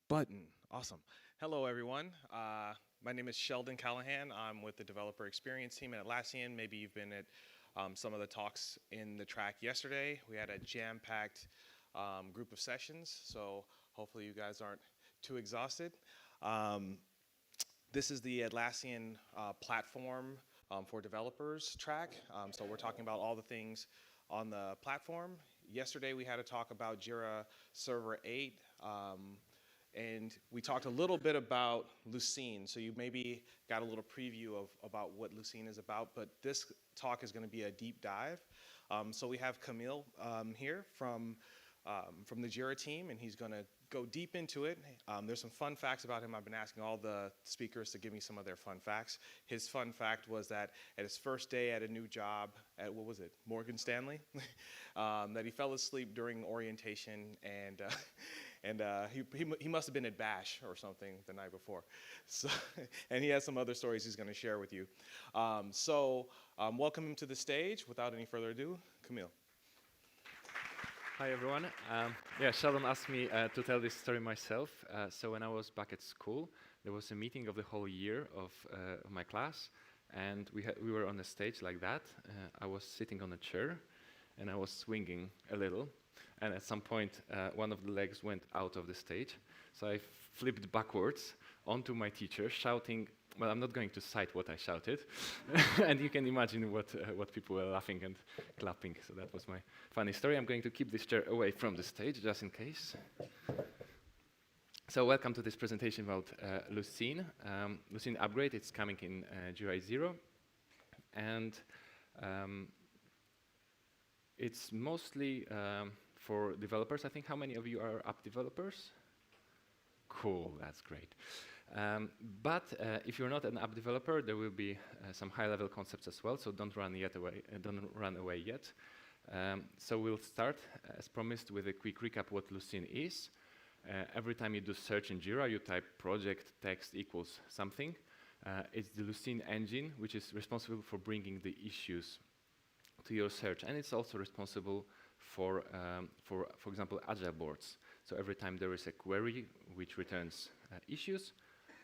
Button. Awesome. Hello, everyone. My name is Sheldon Callahan. I'm with the developer experience team at Atlassian. Maybe you've been at some of the talks in the track yesterday. We had a jam-packed group of sessions, so hopefully you guys aren't too exhausted. Um, this is the Atlassian platform for developers track. So we're talking about all the things on the platform. Yesterday we had a talk about Jira Server 8. And we talked a little bit about Lucene, so you maybe got a little preview of about what Lucene is about, but this talk is going to be a deep dive. So we have Kamil here from the Jira team, and he's going to go deep into it. There's some fun facts about him. I've been asking all the speakers to give me some of their fun facts. His fun fact was that at his first day at a new job at, what was it, Morgan Stanley, that he fell asleep during orientation and he must have been at Bash or something the night before. So, and he has some other stories he's going to share with you. Welcome him to the stage. Without any further ado, Kamil. Hi everyone. Yeah, Sheldon asked me to tell this story myself. So when I was back at school, there was a meeting of the whole year of my class, and we were on a stage like that. I was sitting on a chair, and I was swinging a little, and at some point, one of the legs went out of the stage. So I flipped backwards onto my teacher, shouting. Well, I'm not going to cite what I shouted, and you can imagine what people were laughing and clapping. So that was my funny story. I'm going to keep this chair away from the stage, just in case. So welcome to this presentation about Lucene. Lucene upgrade, it's coming in Jira 8.0, and it's mostly for developers. I think, how many of you are app developers? Cool, that's great. But if you're not an app developer, there will be some high-level concepts as well. So don't run away yet. So we'll start, as promised, with a quick recap what Lucene is. Every time you do search in Jira, you type project text equals something. It's the Lucene engine, which is responsible for bringing the issues to your search, and it's also responsible for example, agile boards. So every time there is a query which returns issues,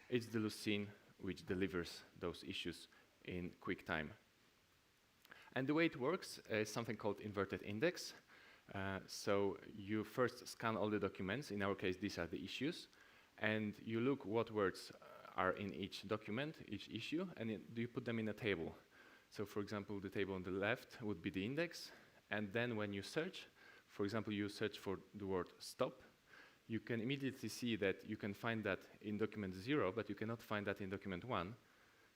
it's the Lucene which delivers those issues in quick time. And the way it works is something called inverted index. So you first scan all the documents. In our case, these are the issues. And you look what words are in each document, each issue, and you put them in a table. So for example, the table on the left would be the index. And then when you search, for example, you search for the word stop, you can immediately see that you can find that in document 0, but you cannot find that in document 1.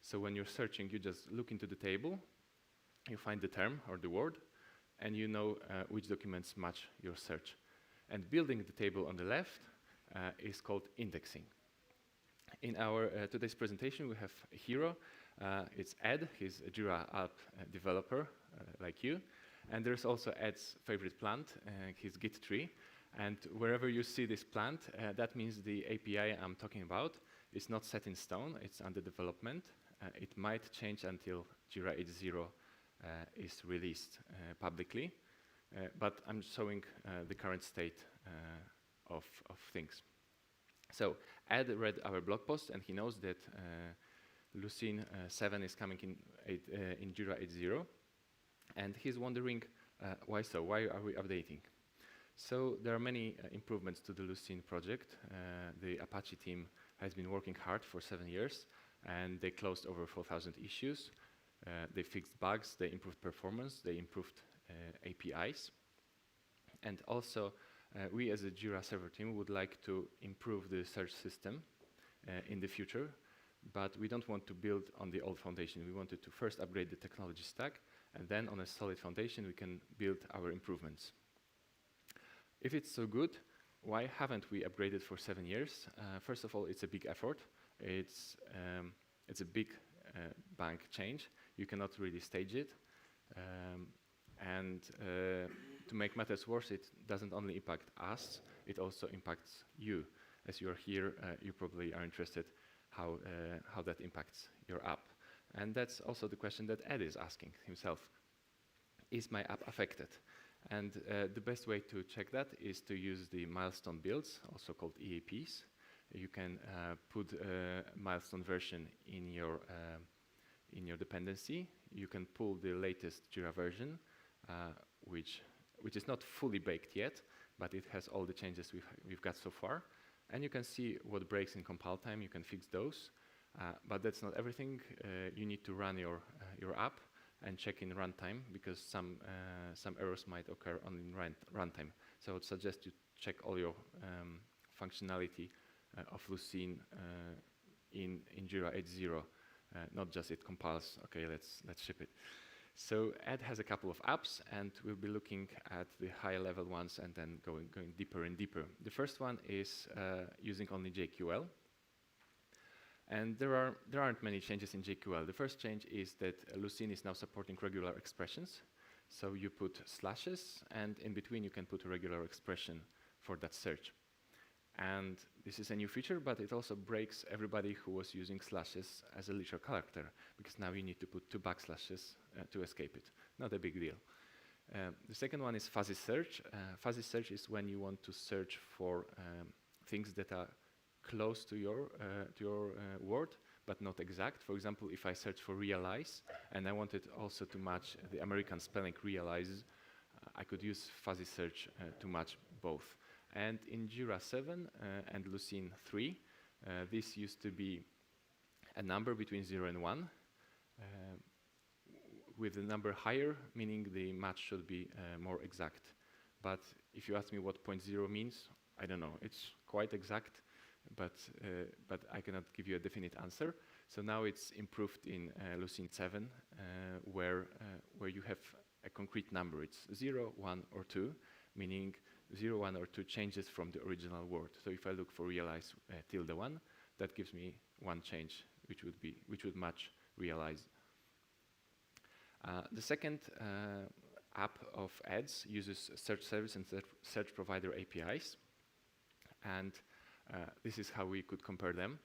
So when you're searching, you just look into the table, you find the term or the word, and you know which documents match your search. And building the table on the left is called indexing. In our today's presentation, we have a hero. It's Ed. He's a Jira app developer like you. And there's also Ed's favorite plant, his Git tree. And wherever you see this plant, that means the API I'm talking about is not set in stone. It's under development. It might change until Jira 8.0 is released publicly. But I'm showing the current state of things. So Ed read our blog post, and he knows that Lucene 7 is coming in Jira 8.0. And he's wondering, why so? Why are we updating? So there are many improvements to the Lucene project. The Apache team has been working hard for 7 years, and they closed over 4,000 issues. They fixed bugs, they improved performance, they improved APIs. And also, we as a Jira Server team would like to improve the search system in the future, but we don't want to build on the old foundation. We wanted to first upgrade the technology stack, and then on a solid foundation, we can build our improvements. If it's so good, why haven't we upgraded for 7 years? First of all, it's a big effort. It's a big bank change. You cannot really stage it. And to make matters worse, it doesn't only impact us, it also impacts you. As you're here, you probably are interested how that impacts your app. And that's also the question that Ed is asking himself. Is my app affected? And the best way to check that is to use the milestone builds, also called EAPs. you can put a milestone version in your dependency. You can pull the latest Jira version, which is not fully baked yet, but it has all the changes we've got so far. And you can see what breaks in compile time. You can fix those, but that's not everything. You need to run your app and check in runtime, because some errors might occur only in runtime. So I would suggest you check all your functionality of Lucene in Jira 8.0, not just it compiles. Okay, let's ship it. So Ed has a couple of apps, and we'll be looking at the higher level ones and then going deeper and deeper. The first one is using only JQL. And there aren't many changes in JQL. The first change is that Lucene is now supporting regular expressions. So you put slashes, and in between you can put a regular expression for that search. And this is a new feature, but it also breaks everybody who was using slashes as a literal character, because now you need to put 2 backslashes to escape it. Not a big deal. The second one is fuzzy search. Fuzzy search is when you want to search for things that are close to your word, but not exact. For example, if I search for realize, and I wanted also to match the American spelling realize, I could use fuzzy search to match both. And in Jira 7 and Lucene 3, this used to be a number between 0 and 1, with the number higher, meaning the match should be more exact. But if you ask me what 0.0 means, I don't know. It's quite exact, but I cannot give you a definite answer. So now it's improved in Lucene 7, where you have a concrete number. It's 0, 1, or 2, meaning 0, 1, or 2 changes from the original word. So if I look for realize ~1, that gives me one change, which would match realize. The second app of Ed's uses search service and search provider APIs, and this is how we could compare them.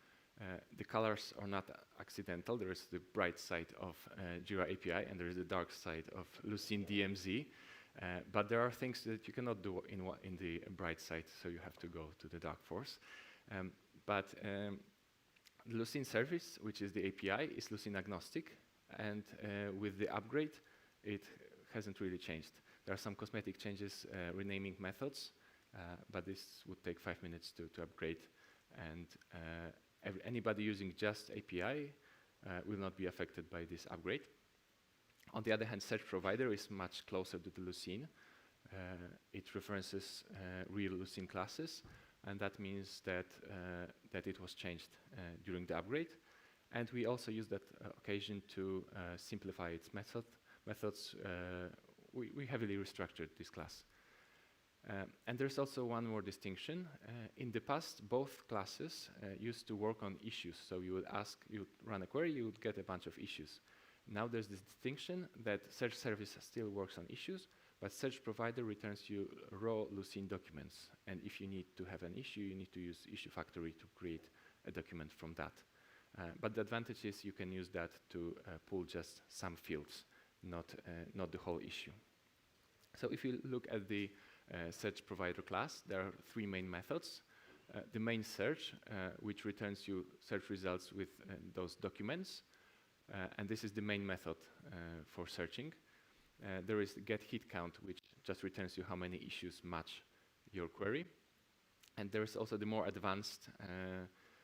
The colors are not accidental. There is the bright side of Jira API, and there is the dark side of Lucene DMZ. But there are things that you cannot do in the bright side, so you have to go to the dark force. But the Lucene service, which is the API, is Lucene agnostic, and with the upgrade, it hasn't really changed. There are some cosmetic changes, renaming methods, but this would take 5 minutes to upgrade, and anybody using just API will not be affected by this upgrade. On the other hand, search provider is much closer to the Lucene. It references real Lucene classes, and that means that it was changed during the upgrade. And we also use that occasion to simplify its methods. We heavily restructured this class. And there's also one more distinction. In the past, both classes used to work on issues. So you would run a query, you would get a bunch of issues. Now there's this distinction that search service still works on issues, but search provider returns you raw Lucene documents. And if you need to have an issue, you need to use issue factory to create a document from that. But the advantage is you can use that to pull just some fields, not the whole issue. So if you look at the search provider class, there are 3 main methods. The main search, which returns you search results with those documents. And this is the main method for searching. There is the get hit count, which just returns you how many issues match your query. And there is also the more advanced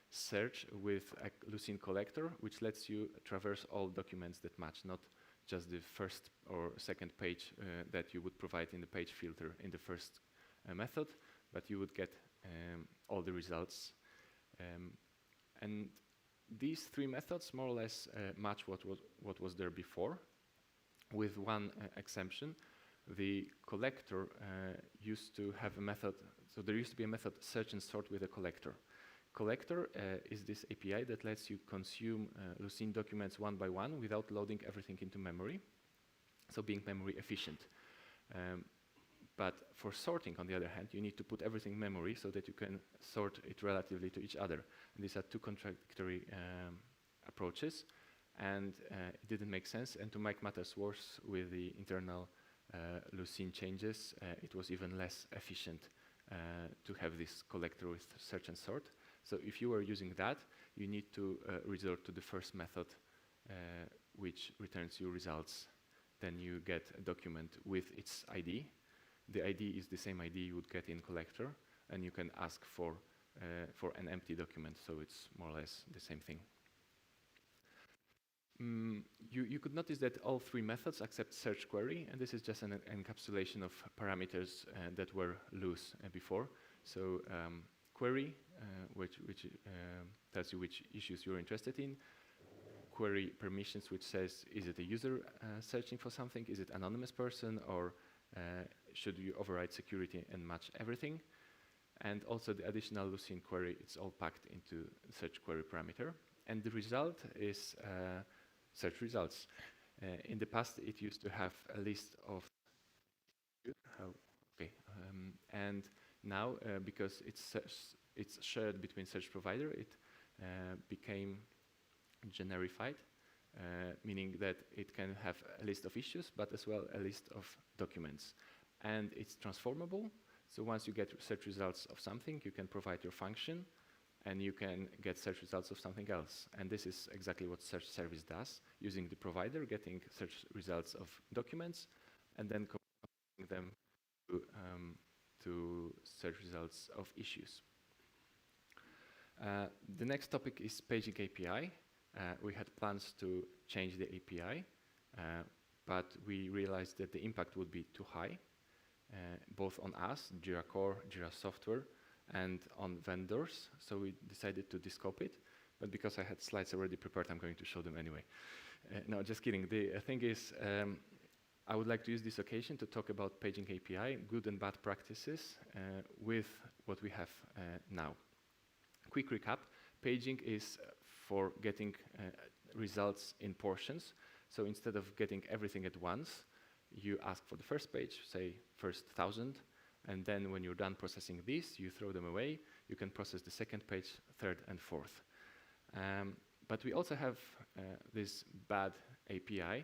search with a Lucene collector, which lets you traverse all documents that match, not just the first or second page that you would provide in the page filter in the first method, but you would get all the results. And these 3 methods more or less match what was there before, with one exemption. The collector used to have a method, so there used to be a method search and sort with a collector. Collector is this API that lets you consume Lucene documents one by one without loading everything into memory, so being memory efficient. But for sorting, on the other hand, you need to put everything in memory so that you can sort it relatively to each other. And these are 2 contradictory approaches, and it didn't make sense. And to make matters worse, with the internal Lucene changes, it was even less efficient to have this collector with search and sort. So if you are using that, you need to resort to the first method, which returns you results. Then you get a document with its ID. The ID is the same ID you would get in collector, and you can ask for an empty document, so it's more or less the same thing. You could notice that all three methods accept search query, and this is just an encapsulation of parameters that were loose before. So query, which tells you which issues you're interested in. Query permissions, which says, is it a user searching for something? Is it anonymous person? Or should you override security and match everything? And also the additional Lucene query, it's all packed into search query parameter. And the result is search results. In the past, it used to have a list of and now, because it's shared between search provider, it became generified, meaning that it can have a list of issues, but as well a list of documents. And it's transformable, so once you get search results of something, you can provide your function, and you can get search results of something else. And this is exactly what search service does, using the provider, getting search results of documents, and then comparing them to search results of issues. The next topic is paging API. We had plans to change the API, but we realized that the impact would be too high, both on us, Jira Core, Jira Software, and on vendors. So we decided to descope it. But because I had slides already prepared, I'm going to show them anyway. No, just kidding. The thing is, I would like to use this occasion to talk about paging API, good and bad practices, with what we have now. Quick recap, paging is for getting results in portions. So instead of getting everything at once, you ask for the first page, say first 1,000, and then when you're done processing these, you throw them away. You can process the second page, third, and fourth. But we also have this bad API,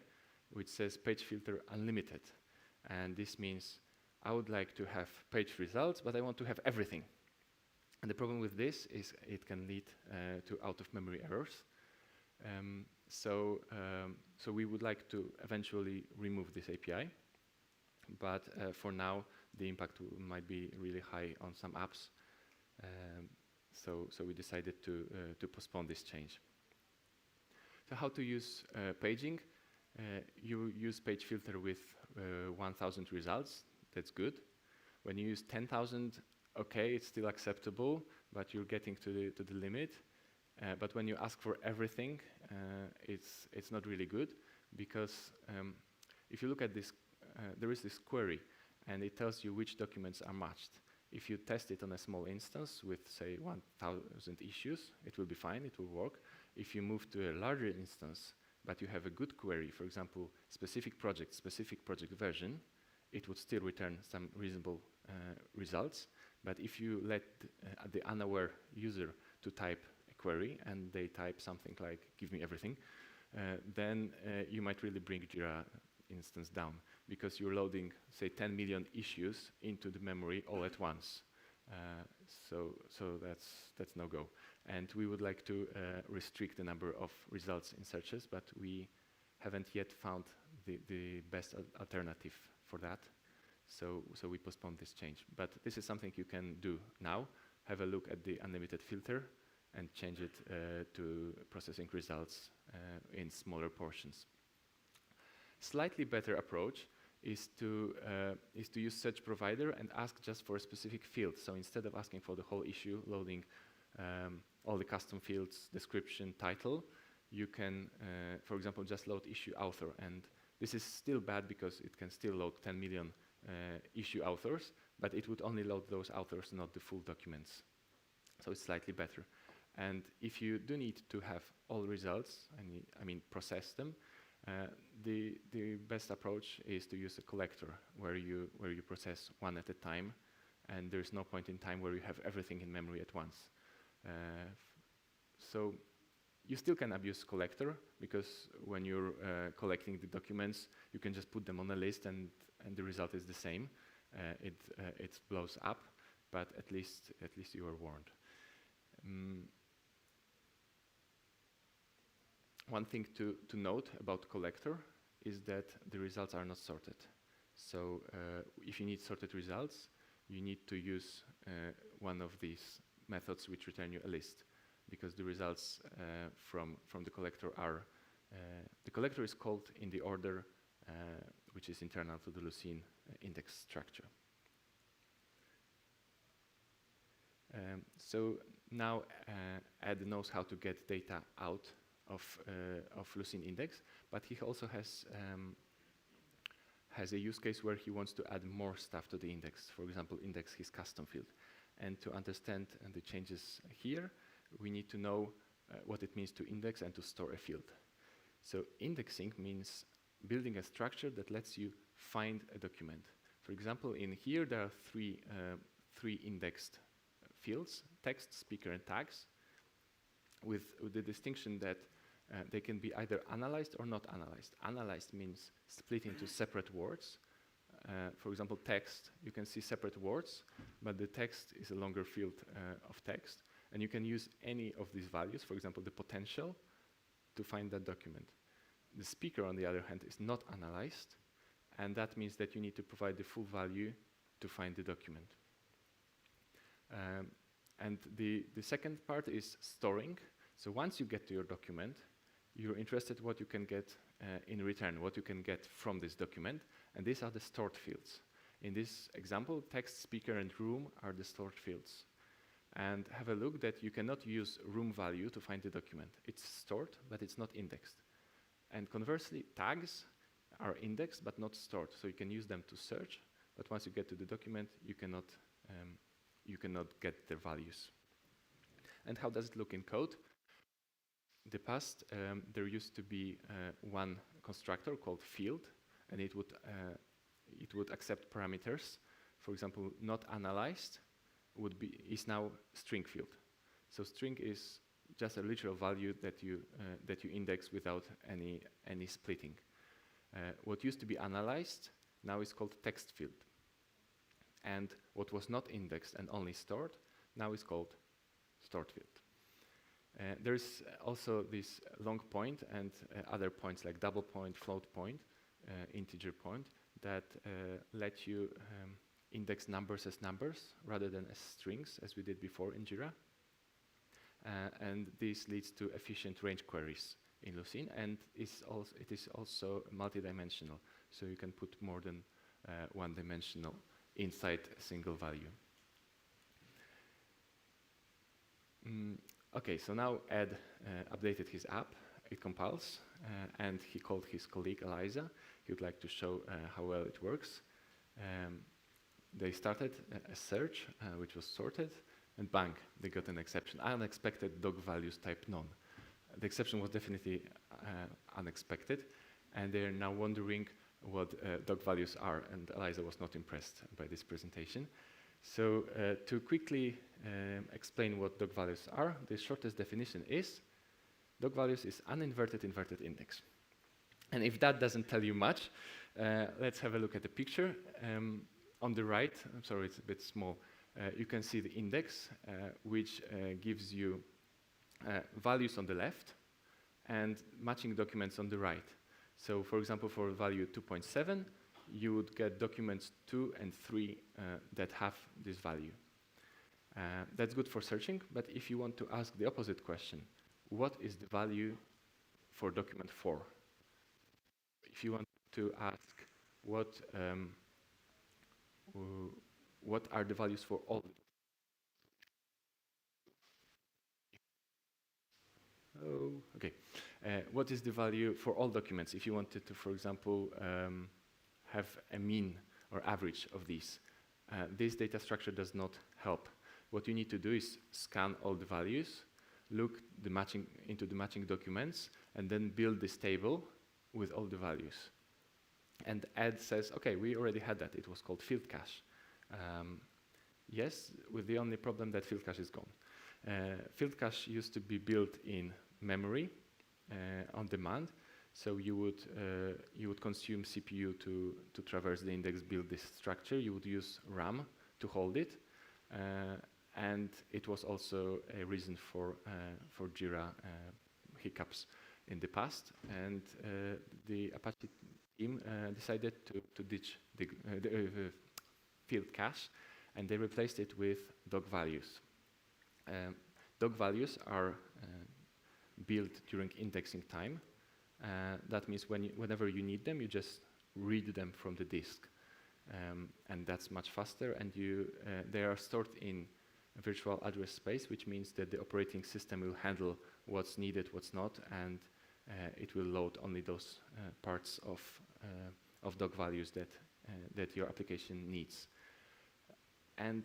which says page filter unlimited. And this means I would like to have page results, but I want to have everything. And the problem with this is it can lead to out-of-memory errors. So we would like to eventually remove this API. But for now, the impact might be really high on some apps. So we decided to postpone this change. So how to use paging? You use page filter with 1,000 results. That's good. When you use 10,000, okay, it's still acceptable, but you're getting to the limit. But when you ask for everything, it's not really good, because if you look at this, there is this query, and it tells you which documents are matched. If you test it on a small instance with, say, 1,000 issues, it will be fine, it will work. If you move to a larger instance, but you have a good query, for example, specific project version, it would still return some reasonable results. But if you let the unaware user to type a query, and they type something like, give me everything, then you might really bring Jira instance down, because you're loading, say, 10 million issues into the memory all at once. So that's no go. And we would like to restrict the number of results in searches, but we haven't yet found the best alternative for that. So we postponed this change. But this is something you can do now. Have a look at the unlimited filter and change it to processing results in smaller portions. Slightly better approach is to use search provider and ask just for a specific field. So instead of asking for the whole issue, loading all the custom fields, description, title, you can, for example, just load issue author. And this is still bad because it can still load 10 million issue authors, but it would only load those authors, not the full documents. So it's slightly better. And if you do need to have all results, I mean process them, the best approach is to use a collector where you process one at a time, and there's no point in time where you have everything in memory at once. So you still can abuse collector, because when you're collecting the documents, you can just put them on a list, and the result is the same. It blows up, but at least you are warned. Mm, One thing to note about collector is that the results are not sorted. So if you need sorted results, you need to use one of these methods which return you a list, because the results from the collector are, the collector is called in the order which is internal to the Lucene index structure. So now Ed knows how to get data out of Lucene index, but he also has a use case where he wants to add more stuff to the index. For example, index his custom field. And to understand the changes here, we need to know what it means to index and to store a field. So indexing means building a structure that lets you find a document. For example, in here there are three indexed fields: text, speaker, and tags, with the distinction that they can be either analyzed or not analyzed. Analyzed means split into separate words. For example, text, you can see separate words, but the text is a longer field of text, and you can use any of these values, for example, the potential, to find that document. The speaker, on the other hand, is not analyzed, and that means that you need to provide the full value to find the document. And the second part is storing. So once you get to your document, you're interested what you can get in return, what you can get from this document, and these are the stored fields. In this example, text, speaker, and room are the stored fields. And have a look that you cannot use room value to find the document. It's stored, but it's not indexed. And conversely, tags are indexed but not stored, so you can use them to search, but once you get to the document, you cannot get their values. And how does it look in code? In the past, there used to be one constructor called field, and it would accept parameters. For example, not analyzed is now string field. So string is just a literal value that you index without any splitting. What used to be analyzed now is called text field, and what was not indexed and only stored now is called stored field. There's also this long point and other points like double point, float point, integer point that let you index numbers as numbers rather than as strings, as we did before in Jira. And this leads to efficient range queries in Lucene, and it is also multidimensional, so you can put more than one dimensional inside a single value. Okay, so now Ed updated his app. It compiles, and he called his colleague Eliza. He would like to show how well it works. They started a search, which was sorted, and bang, they got an exception. Unexpected dog values type none. The exception was definitely unexpected, and they're now wondering what dog values are, and Eliza was not impressed by this presentation. So to quickly explain what dog values are, the shortest definition is dog values is uninverted inverted index. And if that doesn't tell you much, let's have a look at the picture. On the right, I'm sorry, it's a bit small, you can see the index, which gives you values on the left and matching documents on the right. So for example, for value 2.7, you would get documents 2 and 3 that have this value. That's good for searching, but if you want to ask the opposite question, what is the value for document 4? If you want to ask what are the values for all? Oh, okay. What is the value for all documents? If you wanted to, for example, have a mean or average of these, this data structure does not help. What you need to do is scan all the values, look into the matching documents, and then build this table with all the values. And Ed says, okay, we already had that. It was called field cache. Yes, with the only problem that field cache is gone. Field cache used to be built in memory on demand, so you would consume CPU to traverse the index, build this structure. You would use RAM to hold it, and it was also a reason for Jira hiccups in the past. And the Apache team decided to ditch the field cache, and they replaced it with dog values. Dog values are built during indexing time. That means whenever you need them, you just read them from the disk. And that's much faster, and they are stored in a virtual address space, which means that the operating system will handle what's needed, what's not, and it will load only those parts of dog values that your application needs. And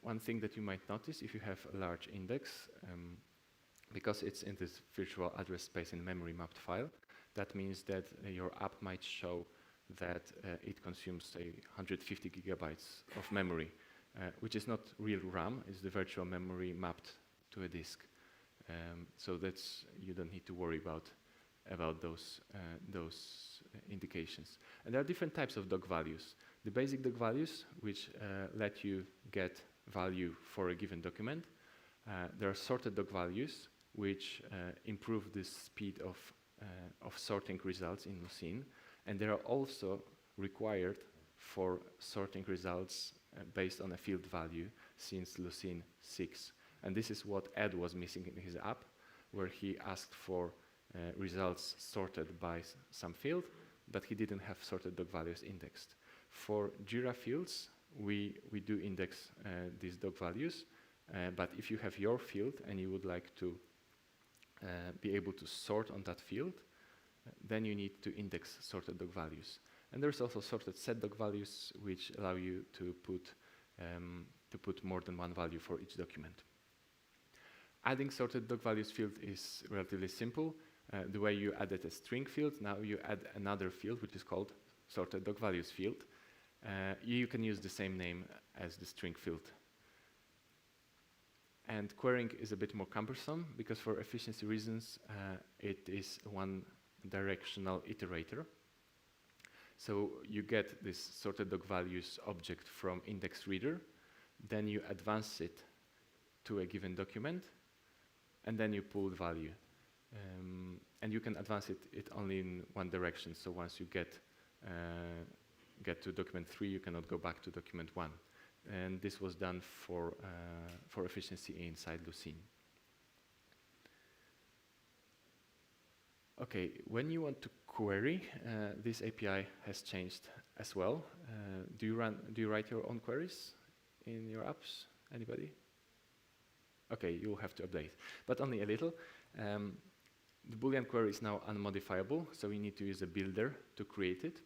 one thing that you might notice if you have a large index, because it's in this virtual address space in memory mapped file, that means that your app might show that it consumes, say, 150 gigabytes of memory, which is not real RAM, it's the virtual memory mapped to a disk. So you don't need to worry about those indications. And there are different types of dog values. The basic dog values, which let you get value for a given document. There are sorted dog values, which improve the speed of sorting results in Lucene. And they are also required for sorting results based on a field value since Lucene 6. And this is what Ed was missing in his app, where he asked for results sorted by some field, but he didn't have sorted dog values indexed. For Jira fields, we do index these dog values, but if you have your field and you would like to be able to sort on that field, then you need to index sorted dog values. And there's also sorted set dog values, which allow you to put more than one value for each document. Adding sorted dog values field is relatively simple. The way you added a string field, now you add another field, which is called sorted dog values field. You can use the same name as the string field. And querying is a bit more cumbersome, because for efficiency reasons, it is one-directional iterator. So you get this sorted dog values object from index reader, then you advance it to a given document, and then you pull the value. And you can advance it only in one direction. So once you get to document 3, you cannot go back to document 1. And this was done for efficiency inside Lucene. Okay, when you want to query, this API has changed as well. Do you write your own queries in your apps? Anybody? Okay, you'll have to update, but only a little. The Boolean query is now unmodifiable, so we need to use a builder to create it.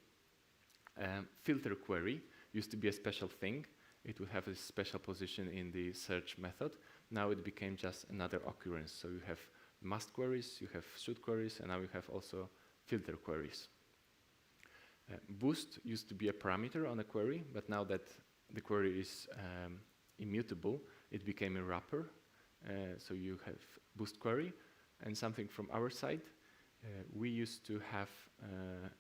Filter query used to be a special thing. It would have a special position in the search method. Now it became just another occurrence. So you have must queries, you have should queries, and now you have also filter queries. Boost used to be a parameter on a query, but now that the query is immutable, it became a wrapper. So you have boost query, and something from our side. We used to have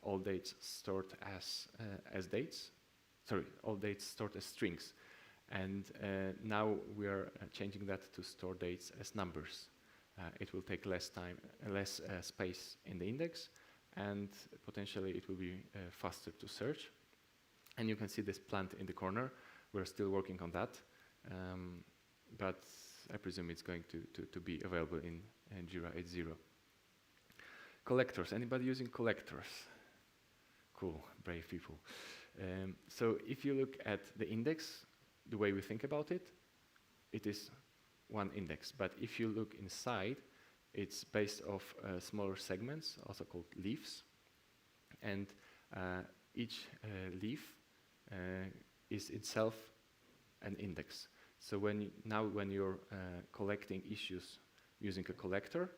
all dates stored as dates. Sorry, all dates stored as strings. And now we are changing that to store dates as numbers. It will take less space in the index, and potentially it will be faster to search. And you can see this plant in the corner. We're still working on that, but I presume it's going to be available in Jira 8.0. Collectors. Anybody using collectors? Cool, brave people. So if you look at the index, the way we think about it, it is one index. But if you look inside, it's based off smaller segments, also called leaves. And each leaf is itself an index. So when you're collecting issues using a collector,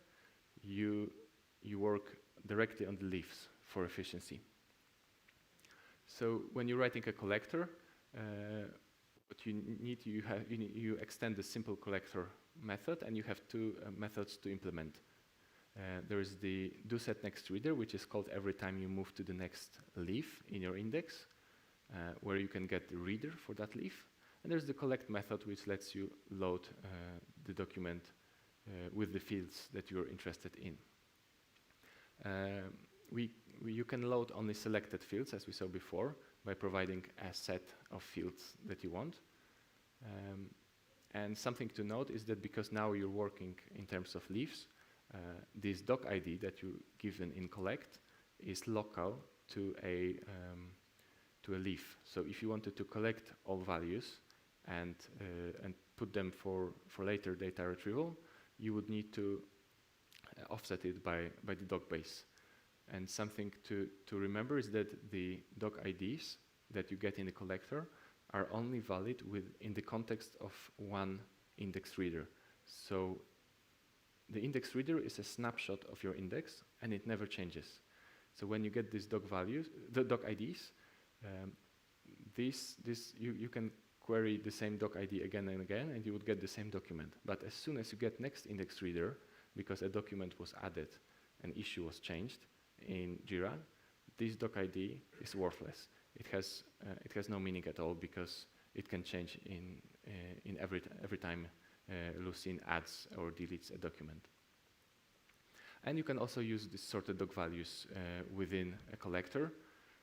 you work directly on the leaves for efficiency. So when you're writing a collector, what you need, you extend the simple collector method, and you have two methods to implement. There is the doSetNextReader, which is called every time you move to the next leaf in your index, where you can get the reader for that leaf. And there's the collect method, which lets you load the document with the fields that you're interested in. You can load only selected fields, as we saw before, by providing a set of fields that you want. And something to note is that because now you're working in terms of leaves, this doc ID that you given in collect is local to a leaf. So if you wanted to collect all values and put them for later data retrieval, you would need to offset it by the doc base. And something to remember is that the doc IDs that you get in the collector are only valid in the context of one index reader. So the index reader is a snapshot of your index, and it never changes. So when you get these doc values, the doc IDs, you can query the same doc ID again and again, and you would get the same document. But as soon as you get next index reader, because a document was added, an issue was changed in Jira, this doc ID is worthless. It has no meaning at all because it can change in every time Lucene adds or deletes a document. And you can also use these sorted doc values within a collector.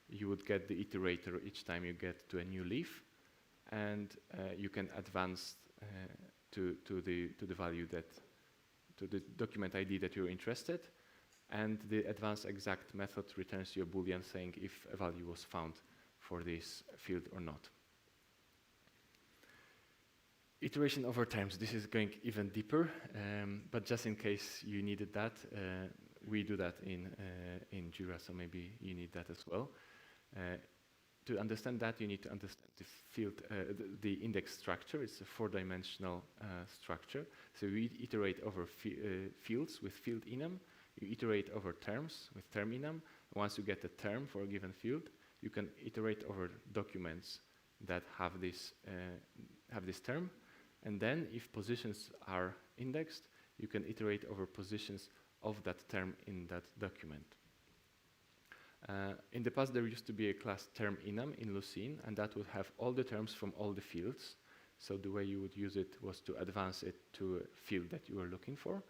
You would get the iterator each time you get to a new leaf, and you can advance to the value to the document ID that you're interested, and the advanced exact method returns you a boolean saying if a value was found for this field or not. Iteration over times. This is going even deeper, but just in case you needed that, we do that in Jira, so maybe you need that as well. To understand that, you need to understand the field, the index structure. It's a four-dimensional structure. So we iterate over fields with field enum. You iterate over terms with term enum. Once you get a term for a given field, you can iterate over documents that have this term. And then if positions are indexed, you can iterate over positions of that term in that document. In the past, there used to be a class term enum in Lucene, and that would have all the terms from all the fields. So the way you would use it was to advance it to a field that you were looking for,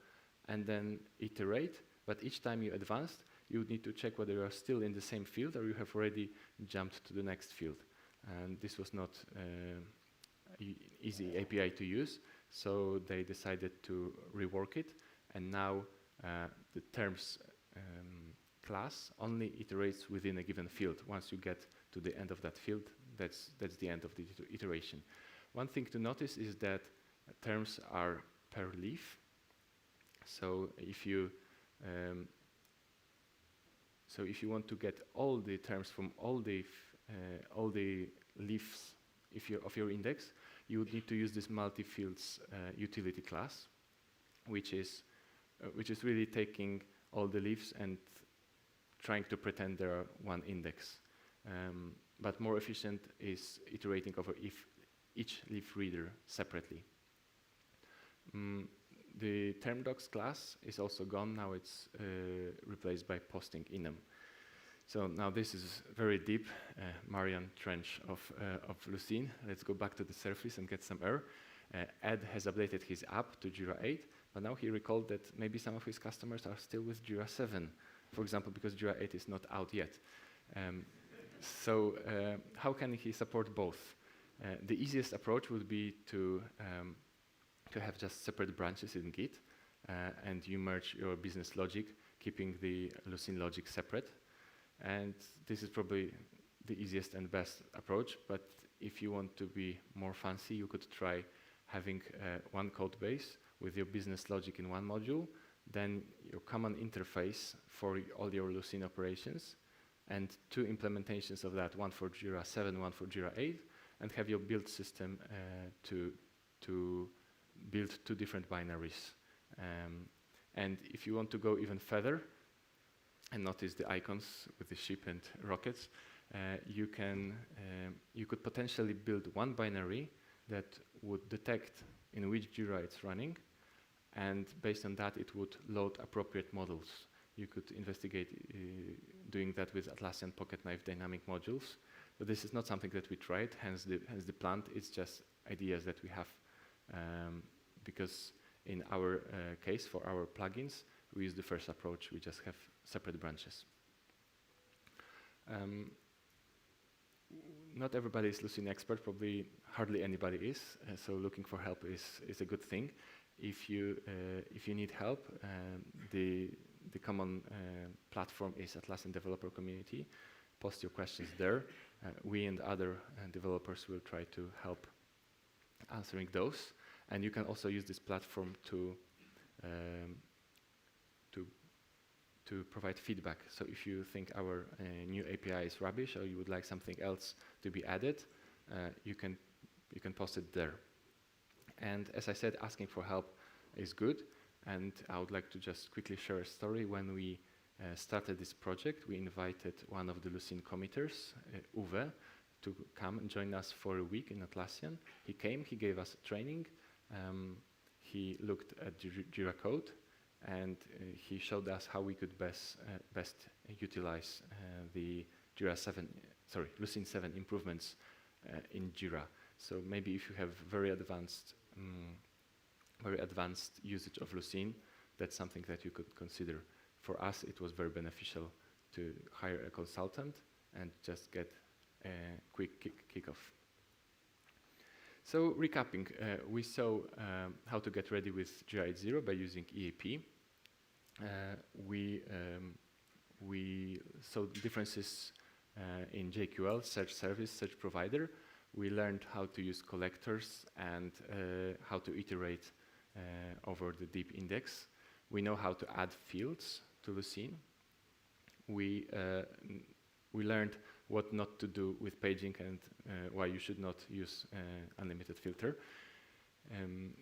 and then iterate. But each time you advanced, you would need to check whether you are still in the same field or you have already jumped to the next field. And this was not easy API to use, so they decided to rework it, and now the terms class only iterates within a given field. Once you get to the end of that field, that's the end of the iteration. One thing to notice is that terms are per leaf. So if you want to get all the terms from all the leaves of your index, you would need to use this multi-fields utility class, which is really taking all the leaves and trying to pretend there are one index. But more efficient is iterating over each leaf reader separately. The term docs class is also gone. Now it's replaced by posting enum. So now this is very deep, Marian Trench of Lucene. Let's go back to the surface and get some air. Ed has updated his app to Jira 8, but now he recalled that maybe some of his customers are still with Jira 7, for example, because Jira 8 is not out yet. So how can he support both? The easiest approach would be to have just separate branches in Git, and you merge your business logic, keeping the Lucene logic separate. And this is probably the easiest and best approach, but if you want to be more fancy, you could try having one code base with your business logic in one module, then your common interface for all your Lucene operations, and two implementations of that, one for Jira 7, one for Jira 8, and have your build system to build two different binaries. And if you want to go even further, and notice the icons with the ship and rockets, you could potentially build one binary that would detect in which Jira it's running, and based on that, it would load appropriate models. You could investigate doing that with Atlassian Pocket Knife dynamic modules, but this is not something that we tried, hence the plant. It's just ideas that we have, because in our case, for our plugins, we use the first approach. We just have separate branches. Not everybody is Lucene expert, probably hardly anybody is, so looking for help is a good thing. If you need help, the common platform is Atlassian developer community. Post your questions there. We and other developers will try to help answering those. And you can also use this platform to provide feedback. So if you think our new API is rubbish or you would like something else to be added, you can post it there. And as I said, asking for help is good. And I would like to just quickly share a story. When we started this project, we invited one of the Lucene committers, Uwe, to come and join us for a week in Atlassian. He came, he gave us training. He looked at Jira code, and he showed us how we could best utilize the Lucene 7 improvements in Jira. So maybe if you have very advanced usage of Lucene, that's something that you could consider. For us, it was very beneficial to hire a consultant and just get a quick kickoff. So recapping, we saw how to get ready with Jira 8.0 by using EAP. We saw differences in JQL, search service, search provider. We learned how to use collectors and how to iterate over the deep index. We know how to add fields to Lucene. We learned what not to do with paging and why you should not use unlimited filter.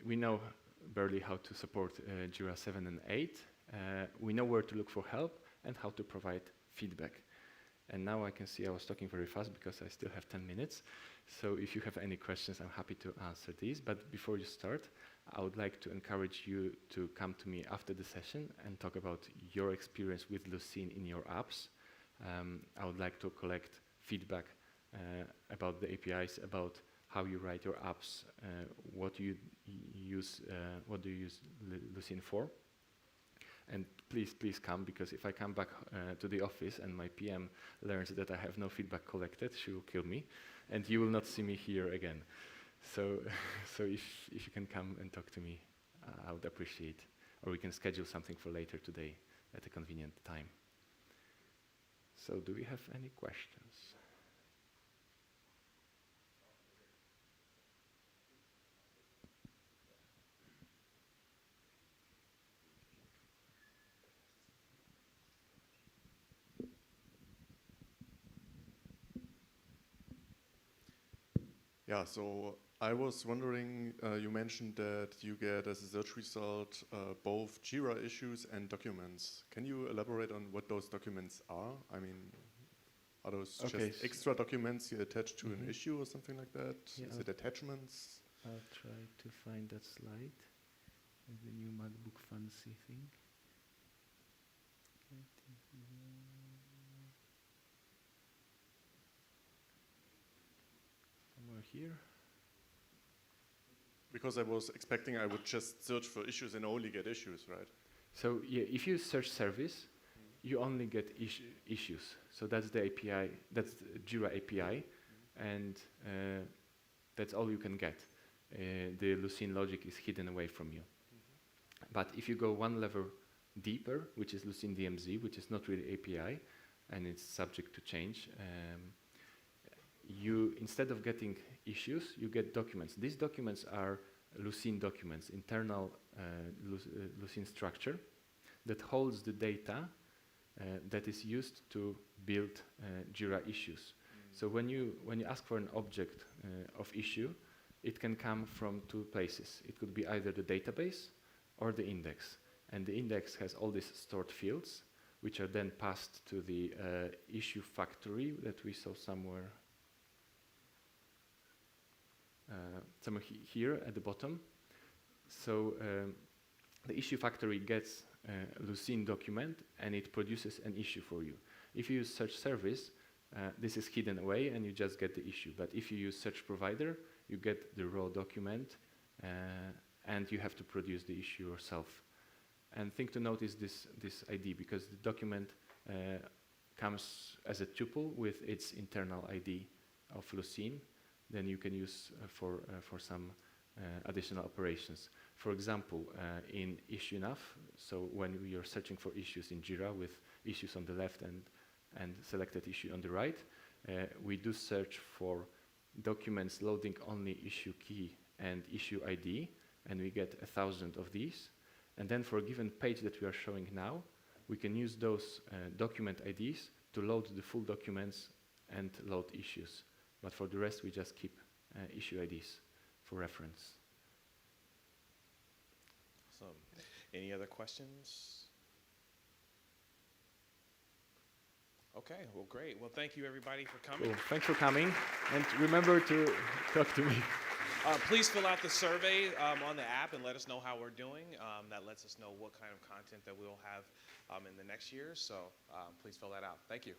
We know barely how to support Jira 7 and 8. We know where to look for help and how to provide feedback. And now I can see I was talking very fast because I still have 10 minutes. So if you have any questions, I'm happy to answer these. But before you start, I would like to encourage you to come to me after the session and talk about your experience with Lucene in your apps. I would like to collect feedback about the APIs, about how you write your apps, what do you use Lucene for. And please come, because if I come back to the office and my PM learns that I have no feedback collected, she will kill me, and you will not see me here again. So if you can come and talk to me, I would appreciate. Or we can schedule something for later today at a convenient time. So do we have any questions? Yeah, so I was wondering, you mentioned that you get as a search result both Jira issues and documents. Can you elaborate on what those documents are? I mean, are those just extra documents you attach to an issue or something like that? Yeah, Is it attachments? I'll try to find that slide. The new MacBook fancy thing. Somewhere here. Because I was expecting I would just search for issues and only get issues, right? So yeah, if you search service, you only get issues. So that's the API, that's the Jira API, and that's all you can get. The Lucene logic is hidden away from you. But if you go one level deeper, which is Lucene DMZ, which is not really API, and it's subject to change, you, instead of getting issues, you get documents. These documents are Lucene documents, internal Lucene structure that holds the data that is used to build Jira issues. So when you ask for an object of issue, it can come from two places. It could be either the database or the index. And the index has all these stored fields, which are then passed to the issue factory that we saw somewhere here at the bottom. So the issue factory gets a Lucene document and it produces an issue for you. If you use search service, this is hidden away and you just get the issue. But if you use search provider, you get the raw document, and you have to produce the issue yourself. And thing to note is this ID, because the document comes as a tuple with its internal ID of Lucene. Then you can use for some additional operations. For example, in issue nav, so when we are searching for issues in Jira with issues on the left and selected issue on the right, we do search for documents loading only issue key and issue ID, and we get 1,000 of these. And then for a given page that we are showing now, we can use those document IDs to load the full documents and load issues. But for the rest, we just keep issue IDs for reference. Awesome. Any other questions? Okay, well, great. Well, thank you, everybody, for coming. Cool. Thanks for coming. And remember to talk to me. Please fill out the survey on the app and let us know how we're doing. That lets us know what kind of content that we'll have in the next year. So please fill that out. Thank you.